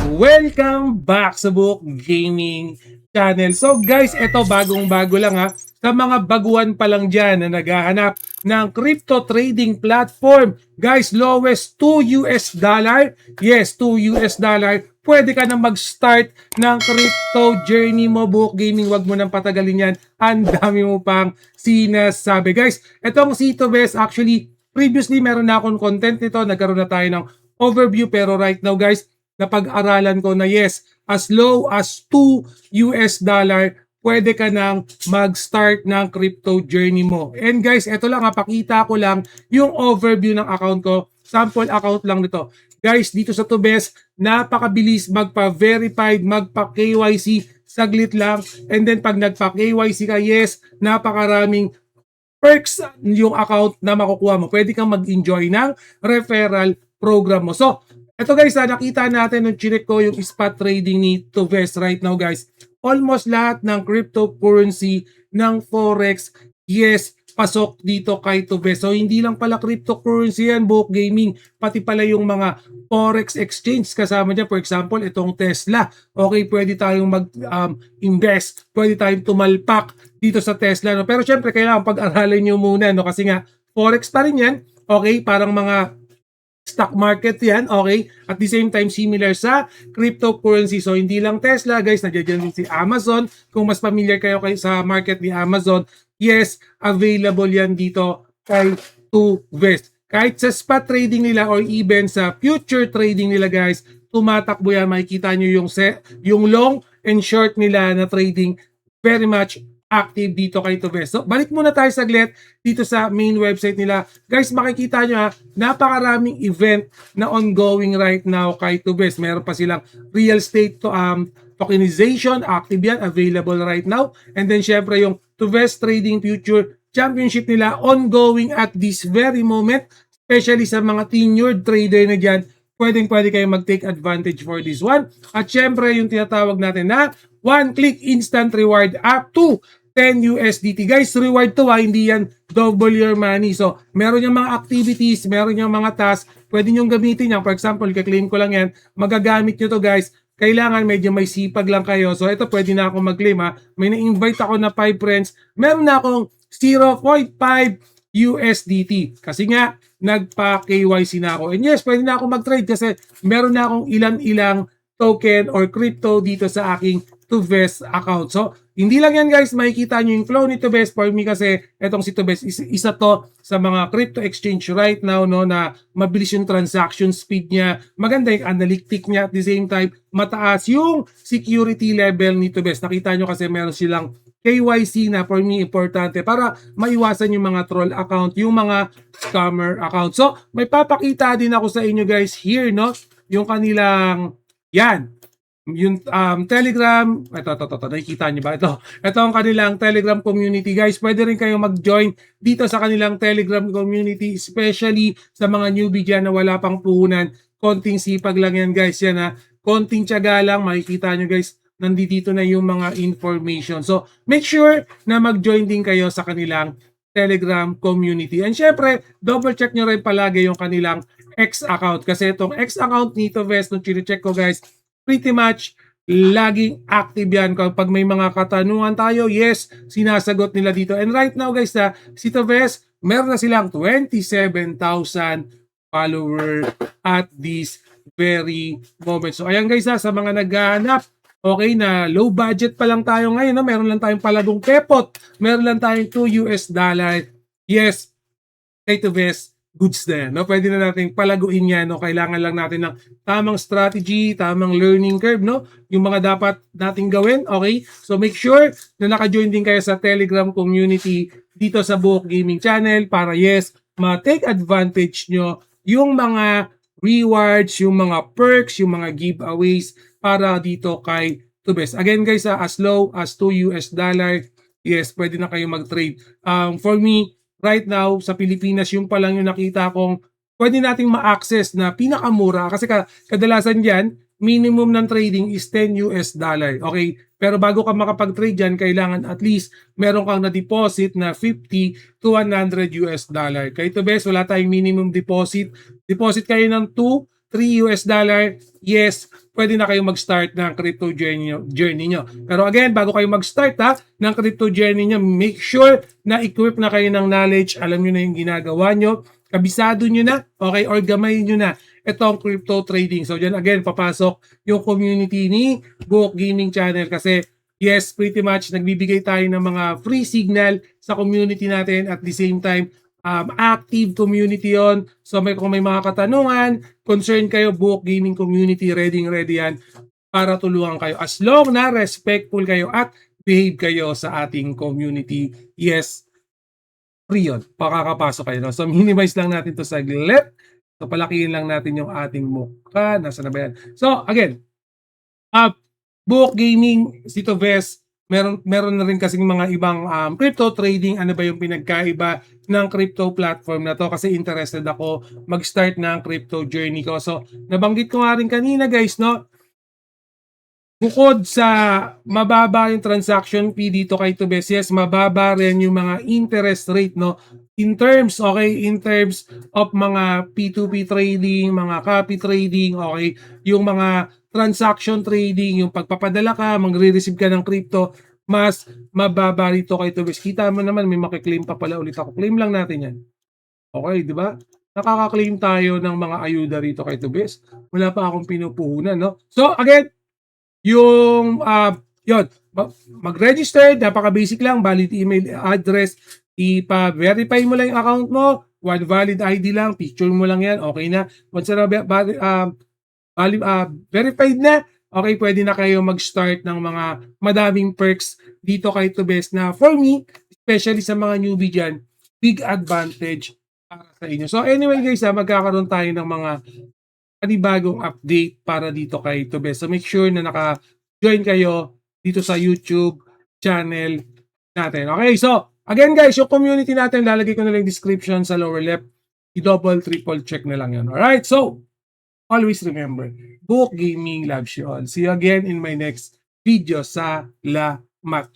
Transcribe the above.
Welcome back sa Book Gaming Channel. So guys, ito bagong-bago lang ha. Sa mga baguhan pa lang dyan na naghahanap ng crypto trading platform. Guys, lowest 2 US dollar. Yes, 2 US dollar. Pwede ka na mag-start ng crypto journey mo, Book Gaming. Wag mo nang patagalin yan. Ang dami mo pang sinasabi. Guys, itong C2Best actually, previously meron na akong content nito. Nagkaroon na tayo ng overview. Pero right now guys, napag-aralan ko na yes, as low as 2 US dollar, pwede ka nang mag-start ng crypto journey mo. And guys, eto lang, pakita ko lang yung overview ng account ko. Sample account lang nito. Guys, dito sa Tubest, napakabilis magpa-verified, magpa-KYC, saglit lang. And then pag nagpa-KYC ka, yes, napakaraming perks yung account na makukuha mo. Pwede kang mag-enjoy ng referral program mo. So, ito guys, nakita natin nung chinek ko yung spot trading ni Tuvest right now guys. Almost lahat ng cryptocurrency ng Forex, yes, pasok dito kay Tuvest. So hindi lang pala cryptocurrency yan, Book Gaming, pati pala yung mga Forex exchange kasama niya. For example, itong Tesla. Okay, pwede tayong mag-invest, pwede tayong tumalpak dito sa Tesla. No? Pero syempre, kailangan pag-aralin nyo muna, no? Kasi nga, Forex pa rin yan. Okay, parang mga stock market yan, okay? At the same time, similar sa cryptocurrency. So, hindi lang Tesla, guys. Nandiyan din si Amazon. Kung mas familiar kayo sa market ni Amazon, yes, available yan dito kay Tuvest. Kahit sa spot trading nila or even sa future trading nila, guys, tumatakbo yan. Makikita nyo yung long and short nila na trading very much active dito kay Tuvest. So, balik muna tayo saglit dito sa main website nila. Guys, makikita nyo napakaraming event na ongoing right now kay Tuvest. Meron pa silang real estate tokenization, active yan, available right now. And then, syempre, yung Tuvest Trading Future Championship nila ongoing at this very moment, especially sa mga tenured trader na dyan, pwede kayo mag-take advantage for this one. At syempre, yung tinatawag natin na one-click instant reward up to 10 USDT. Guys, reward to hindi yan double your money. So, meron yung mga activities, meron yung mga tasks, pwede nyo gamitin yan. For example, kaklaim ko lang yan, magagamit nyo to guys. Kailangan medyo may sipag lang kayo. So, ito pwede na ako mag-claim ha. May na-invite ako na 5 friends. Meron na akong 0.5 USDT. Kasi nga, nagpa-KYC na ako. And yes, pwede na ako mag-trade kasi meron na akong ilang-ilang token or crypto dito sa aking Tuvest account. So, hindi lang yan guys, makikita nyo yung flow ni Tuvest. For me kasi, etong si Tuvest, isa to sa mga crypto exchange right now, no, na mabilis yung transaction speed niya, maganda yung analytic niya, at the same time, mataas yung security level ni Tuvest. Nakita nyo kasi meron silang KYC na for me importante para maiwasan yung mga troll account, yung mga scammer account. So, may papakita din ako sa inyo guys here, no, yung kanilang, yan, yung Telegram, ito, nakikita nyo ba? Ito ang kanilang Telegram community. Guys, pwede rin kayo mag-join dito sa kanilang Telegram community, especially sa mga newbie dyan na wala pang puhunan. Konting sipag lang yan guys, yan ha. Konting tiyaga lang, makikita nyo guys, nandito na yung mga information. So, make sure na mag-join din kayo sa kanilang Telegram community. And syempre, double check nyo rin palagi yung kanilang X account. Kasi itong X account ni Tuvest, nung chine-check ko guys, pretty much laging active yan. Kapag may mga katanungan tayo, yes, sinasagot nila dito. And right now guys, si Tuvest, meron na silang 27,000 follower at this very moment. So ayan guys, sa mga naghahanap, okay na low budget pa lang tayo ngayon, no? Meron lang tayong palagong pepot, meron lang tayong 2 US dollar. Yes, kay Tuvest, goods na yan. No? Pwede na natin palaguin yan. No? Kailangan lang natin ng tamang strategy, tamang learning curve, no? Yung mga dapat nating gawin. Okay? So make sure na naka-join din kayo sa Telegram community dito sa Book Gaming Channel para yes, ma-take advantage nyo yung mga rewards, yung mga perks, yung mga giveaways para dito kay Tuvest. Again guys, as low as 2 US dollar, yes, pwede na kayo mag-trade. For me, right now, sa Pilipinas, yung pa lang yung nakita kong pwede nating ma-access na pinakamura. Kasi kadalasan dyan, minimum ng trading is 10 US dollar. Okay? Pero bago ka makapag-trade dyan, kailangan at least meron kang na-deposit na 50 to 100 US dollar. Kaya ito best, wala tayong minimum deposit. Deposit kayo ng 2 $3, yes, pwede na kayo mag-start ng crypto journey nyo. Pero again, bago kayo mag-start ng crypto journey nyo, make sure na equip na kayo ng knowledge, alam nyo na yung ginagawa nyo, kabisado nyo na, okay, or gamay nyo na itong crypto trading. So dyan again, papasok yung community ni Buhok Gaming Channel kasi yes, pretty much nagbibigay tayo ng mga free signal sa community natin at the same time, active community yon. So kung may mga katanungan, concern kayo, Buhok Gaming Community, ready yan para tulungan kayo. As long na respectful kayo at behave kayo sa ating community, yes, free yun. Pakakapasok kayo. No? So minimize lang natin to saglit. So palakihin lang natin yung ating mukha. Nasa na ba yan? So again, Buhok Gaming, Sito Vest, meron na rin kasing mga ibang crypto trading. Ano ba yung pinagkaiba ng crypto platform na to? Kasi interested ako mag-start ng crypto journey ko. So nabanggit ko nga rin kanina guys, no? Bukod sa mababa yung transaction fee dito kay Tubes, yes, mababa rin yung mga interest rate, no? In terms of mga P2P trading, mga copy trading, okay, yung mga transaction trading, yung pagpapadala ka, magre-receive ka ng crypto, mas mababa rito kay Tubes. Kita mo naman, may makiklaim pa pala ulit ako. Claim lang natin yan. Okay, di ba? Nakaka-claim tayo ng mga ayuda rito kay Tubes. Wala pa akong pinupuhunan, no? So, again, yung yun, mag-register, napaka-basic lang, valid email address, ipa-verify mo lang yung account mo, one valid ID lang, picture mo lang yan, okay na. Once na verified na, okay, pwede na kayo mag-start ng mga madaming perks dito kay Tubes na for me, especially sa mga newbie dyan, big advantage para sa inyo. So anyway guys, magkakaroon tayo ng mga panibagong update para dito kay Tubes. So make sure na naka-join kayo dito sa YouTube channel natin. Okay, so again guys, yung community natin, lalagay ko na lang description sa lower left. I-double, triple check na lang yun. Alright, so always remember, Buhok Gaming loves you all. See you again in my next video. Salamat.